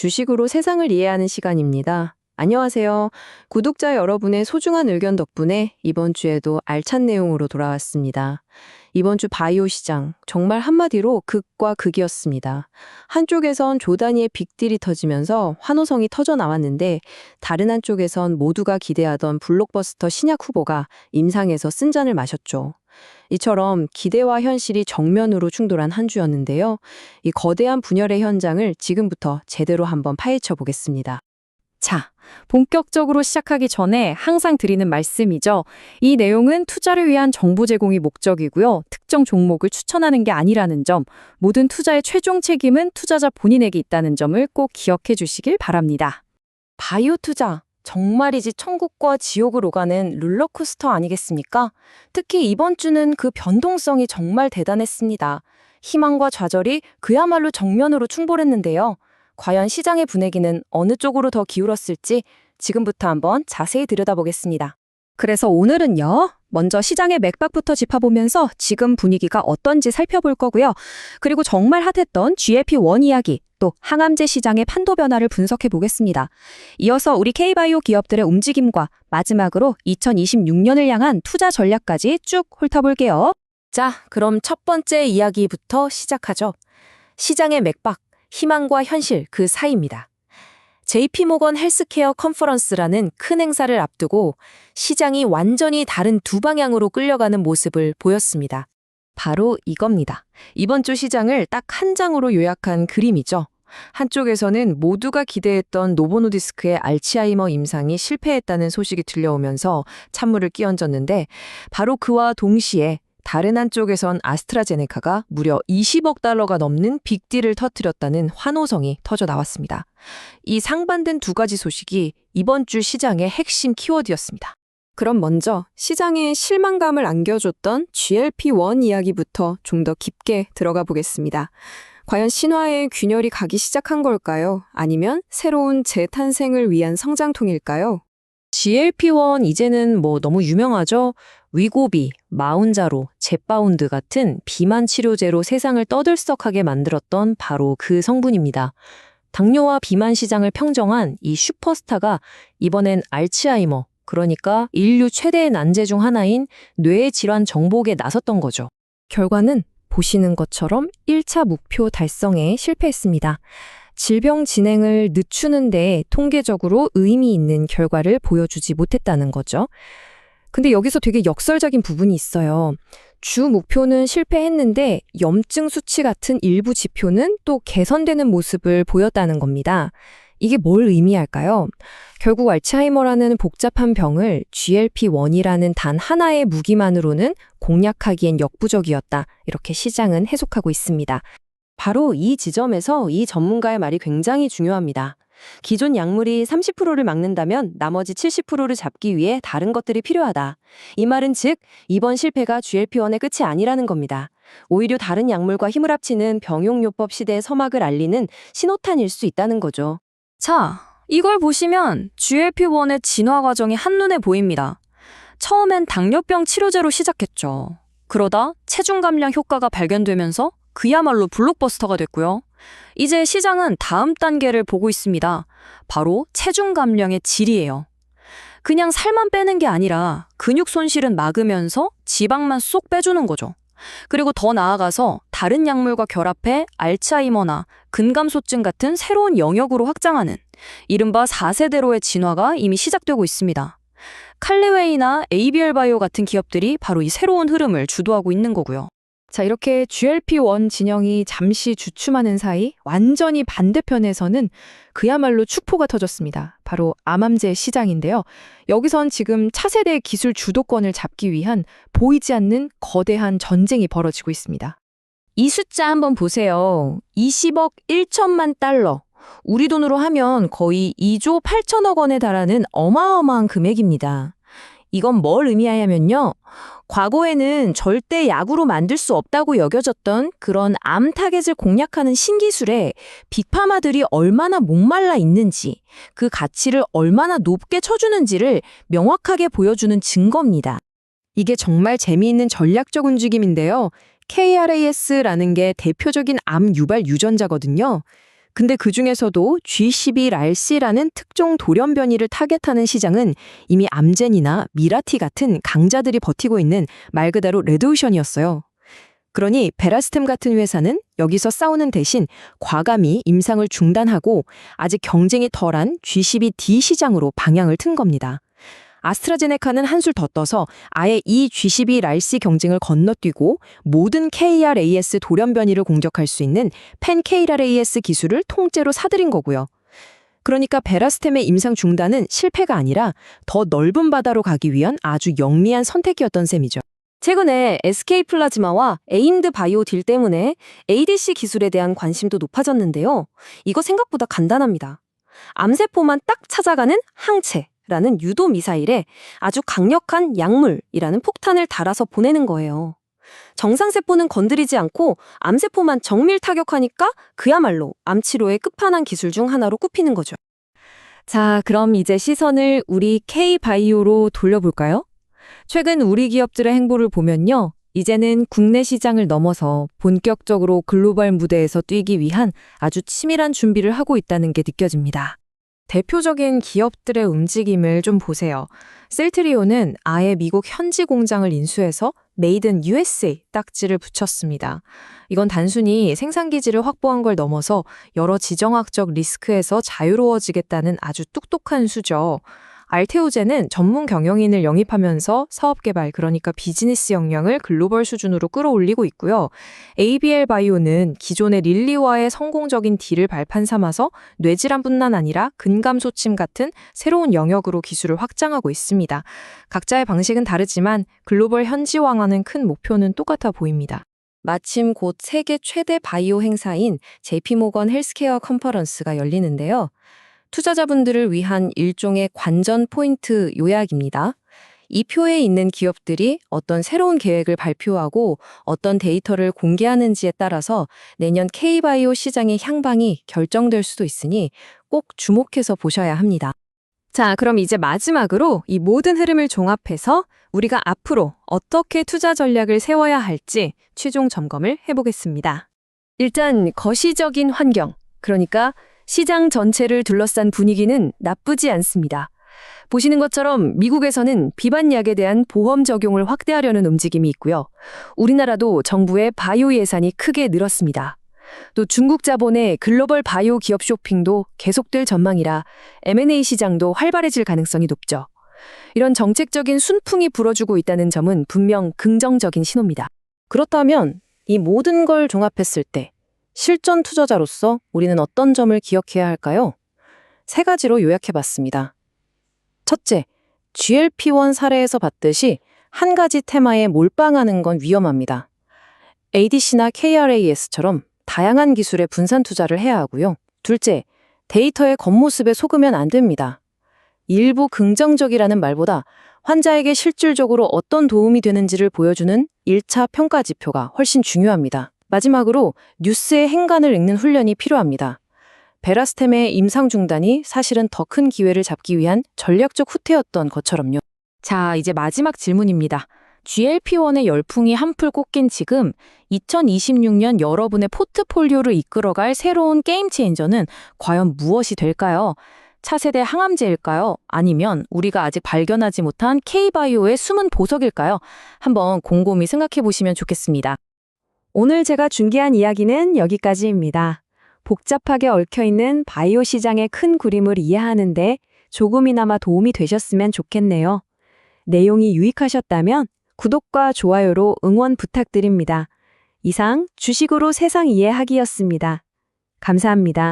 주식으로 세상을 이해하는 시간입니다. 안녕하세요. 구독자 여러분의 소중한 의견 덕분에 이번 주에도 알찬 내용으로 돌아왔습니다. 이번 주 바이오 시장, 정말 한마디로 극과 극이었습니다. 한쪽에선 조 단위의 빅딜이 터지면서 환호성이 터져 나왔는데, 다른 한쪽에선 모두가 기대하던 블록버스터 신약 후보가 임상에서 쓴잔을 마셨죠. 이처럼 기대와 현실이 정면으로 충돌한 한 주였는데요. 이 거대한 분열의 현장을 지금부터 제대로 한번 파헤쳐 보겠습니다. 자, 본격적으로 시작하기 전에 항상 드리는 말씀이죠. 이 내용은 투자를 위한 정보 제공이 목적이고요. 특정 종목을 추천하는 게 아니라는 점, 모든 투자의 최종 책임은 투자자 본인에게 있다는 점을 꼭 기억해 주시길 바랍니다. 바이오 투자, 정말이지 천국과 지옥을 오가는 롤러코스터 아니겠습니까? 특히 이번 주는 그 변동성이 정말 대단했습니다. 희망과 좌절이 그야말로 정면으로 충돌했는데요. 과연 시장의 분위기는 어느 쪽으로 더 기울었을지 지금부터 한번 자세히 들여다보겠습니다. 그래서 오늘은요, 먼저 시장의 맥박부터 짚어보면서 지금 분위기가 어떤지 살펴볼 거고요. 그리고 정말 핫했던 GLP-1 이야기, 또 항암제 시장의 판도 변화를 분석해 보겠습니다. 이어서 우리 K바이오 기업들의 움직임과 마지막으로 2026년을 향한 투자 전략까지 쭉 훑어볼게요. 자, 그럼 첫 번째 이야기부터 시작하죠. 시장의 맥박, 희망과 현실 그 사이입니다. JP모건 헬스케어 컨퍼런스라는 큰 행사를 앞두고 시장이 완전히 다른 두 방향으로 끌려가는 모습을 보였습니다. 바로 이겁니다. 이번 주 시장을 딱 한 장으로 요약한 그림이죠. 한쪽에서는 모두가 기대했던 노보노디스크의 알츠하이머 임상이 실패했다는 소식이 들려오면서 찬물을 끼얹었는데, 바로 그와 동시에 다른 한쪽에선 아스트라제네카가 무려 20억 달러가 넘는 빅딜을 터뜨렸다는 환호성이 터져 나왔습니다. 이 상반된 두 가지 소식이 이번 주 시장의 핵심 키워드였습니다. 그럼 먼저 시장에 실망감을 안겨줬던 GLP-1 이야기부터 좀 더 깊게 들어가 보겠습니다. 과연 신화의 균열이 가기 시작한 걸까요? 아니면 새로운 재탄생을 위한 성장통일까요? GLP-1 이제는 너무 유명하죠? 위고비, 마운자로, 젯바운드 같은 비만 치료제로 세상을 떠들썩하게 만들었던 바로 그 성분입니다. 당뇨와 비만 시장을 평정한 이 슈퍼스타가 이번엔 알츠하이머, 그러니까 인류 최대의 난제 중 하나인 뇌의 질환 정복에 나섰던 거죠. 결과는 보시는 것처럼 1차 목표 달성에 실패했습니다. 질병 진행을 늦추는 데 통계적으로 의미 있는 결과를 보여주지 못했다는 거죠. 근데 여기서 되게 역설적인 부분이 있어요. 주 목표는 실패했는데 염증 수치 같은 일부 지표는 또 개선되는 모습을 보였다는 겁니다. 이게 뭘 의미할까요? 결국 알츠하이머라는 복잡한 병을 GLP-1이라는 단 하나의 무기만으로는 공략하기엔 역부족이었다. 이렇게 시장은 해석하고 있습니다. 바로 이 지점에서 이 전문가의 말이 굉장히 중요합니다. 기존 약물이 30%를 막는다면 나머지 70%를 잡기 위해 다른 것들이 필요하다. 이 말은 즉, 이번 실패가 GLP-1의 끝이 아니라는 겁니다. 오히려 다른 약물과 힘을 합치는 병용요법 시대의 서막을 알리는 신호탄일 수 있다는 거죠. 자, 이걸 보시면 GLP-1의 진화 과정이 한눈에 보입니다. 처음엔 당뇨병 치료제로 시작했죠. 그러다 체중 감량 효과가 발견되면서 그야말로 블록버스터가 됐고요. 이제 시장은 다음 단계를 보고 있습니다. 바로 체중 감량의 질이에요. 그냥 살만 빼는 게 아니라 근육 손실은 막으면서 지방만 쏙 빼주는 거죠. 그리고 더 나아가서 다른 약물과 결합해 알츠하이머나 근감소증 같은 새로운 영역으로 확장하는 이른바 4세대로의 진화가 이미 시작되고 있습니다. 칼리웨이나 ABL 바이오 같은 기업들이 바로 이 새로운 흐름을 주도하고 있는 거고요. 자, 이렇게 GLP-1 진영이 잠시 주춤하는 사이 완전히 반대편에서는 그야말로 축포가 터졌습니다. 바로 암암제 시장인데요. 여기선 지금 차세대 기술 주도권을 잡기 위한 보이지 않는 거대한 전쟁이 벌어지고 있습니다. 이 숫자 한번 보세요. 20억 1천만 달러. 우리 돈으로 하면 거의 2조 8천억 원에 달하는 어마어마한 금액입니다. 이건 뭘 의미하냐면요. 과거에는 절대 약으로 만들 수 없다고 여겨졌던 그런 암 타겟을 공략하는 신기술에 빅파마들이 얼마나 목말라 있는지, 그 가치를 얼마나 높게 쳐주는지를 명확하게 보여주는 증거입니다. 이게 정말 재미있는 전략적 움직임인데요. KRAS라는 게 대표적인 암 유발 유전자거든요. 근데 그중에서도 G11RC라는 특종 돌연 변이를 타겟하는 시장은 이미 암젠이나 미라티 같은 강자들이 버티고 있는 말 그대로 레드오션이었어요. 그러니 베라스템 같은 회사는 여기서 싸우는 대신 과감히 임상을 중단하고 아직 경쟁이 덜한 G12D 시장으로 방향을 튼 겁니다. 아스트라제네카는 한술 더 떠서 아예 이 G12RC 경쟁을 건너뛰고 모든 KRAS 돌연 변이를 공격할 수 있는 팬-KRAS 기술을 통째로 사들인 거고요. 그러니까 베라스템의 임상 중단은 실패가 아니라 더 넓은 바다로 가기 위한 아주 영리한 선택이었던 셈이죠. 최근에 SK 플라즈마와 에임드 바이오 딜 때문에 ADC 기술에 대한 관심도 높아졌는데요. 이거 생각보다 간단합니다. 암세포만 딱 찾아가는 항체라는 유도 미사일에 아주 강력한 약물이라는 폭탄을 달아서 보내는 거예요. 정상세포는 건드리지 않고 암세포만 정밀 타격하니까 그야말로 암치료의 끝판왕 기술 중 하나로 꼽히는 거죠. 자, 그럼 이제 시선을 우리 K-바이오로 돌려볼까요? 최근 우리 기업들의 행보를 보면요. 이제는 국내 시장을 넘어서 본격적으로 글로벌 무대에서 뛰기 위한 아주 치밀한 준비를 하고 있다는 게 느껴집니다. 대표적인 기업들의 움직임을 좀 보세요. 셀트리온은 아예 미국 현지 공장을 인수해서 Made in USA 딱지를 붙였습니다. 이건 단순히 생산기지를 확보한 걸 넘어서 여러 지정학적 리스크에서 자유로워지겠다는 아주 똑똑한 수죠. 알테오젠은 전문 경영인을 영입하면서 사업개발, 그러니까 비즈니스 역량을 글로벌 수준으로 끌어올리고 있고요. ABL 바이오는 기존의 릴리와의 성공적인 딜을 발판 삼아서 뇌질환뿐만 아니라 근감소침 같은 새로운 영역으로 기술을 확장하고 있습니다. 각자의 방식은 다르지만 글로벌 현지화하는 큰 목표는 똑같아 보입니다. 마침 곧 세계 최대 바이오 행사인 JP모건 헬스케어 컨퍼런스가 열리는데요. 투자자분들을 위한 일종의 관전 포인트 요약입니다. 이 표에 있는 기업들이 어떤 새로운 계획을 발표하고 어떤 데이터를 공개하는지에 따라서 내년 K-바이오 시장의 향방이 결정될 수도 있으니 꼭 주목해서 보셔야 합니다. 자, 그럼 이제 마지막으로 이 모든 흐름을 종합해서 우리가 앞으로 어떻게 투자 전략을 세워야 할지 최종 점검을 해보겠습니다. 일단 거시적인 환경, 그러니까 시장 전체를 둘러싼 분위기는 나쁘지 않습니다. 보시는 것처럼 미국에서는 비반약에 대한 보험 적용을 확대하려는 움직임이 있고요. 우리나라도 정부의 바이오 예산이 크게 늘었습니다. 또 중국 자본의 글로벌 바이오 기업 쇼핑도 계속될 전망이라 M&A 시장도 활발해질 가능성이 높죠. 이런 정책적인 순풍이 불어주고 있다는 점은 분명 긍정적인 신호입니다. 그렇다면 이 모든 걸 종합했을 때 실전 투자자로서 우리는 어떤 점을 기억해야 할까요? 3가지로 요약해봤습니다. 첫째, GLP-1 사례에서 봤듯이 한 가지 테마에 몰빵하는 건 위험합니다. ADC나 KRAS처럼 다양한 기술에 분산 투자를 해야 하고요. 둘째, 데이터의 겉모습에 속으면 안 됩니다. 일부 긍정적이라는 말보다 환자에게 실질적으로 어떤 도움이 되는지를 보여주는 1차 평가 지표가 훨씬 중요합니다. 마지막으로 뉴스의 행간을 읽는 훈련이 필요합니다. 베라스템의 임상 중단이 사실은 더 큰 기회를 잡기 위한 전략적 후퇴였던 것처럼요. 자, 이제 마지막 질문입니다. GLP-1의 열풍이 한풀 꽂힌 지금 2026년 여러분의 포트폴리오를 이끌어갈 새로운 게임 체인저는 과연 무엇이 될까요? 차세대 항암제일까요? 아니면 우리가 아직 발견하지 못한 K-바이오의 숨은 보석일까요? 한번 곰곰이 생각해 보시면 좋겠습니다. 오늘 제가 준비한 이야기는 여기까지입니다. 복잡하게 얽혀있는 바이오 시장의 큰 그림을 이해하는데 조금이나마 도움이 되셨으면 좋겠네요. 내용이 유익하셨다면 구독과 좋아요로 응원 부탁드립니다. 이상 주식으로 세상 이해하기였습니다. 감사합니다.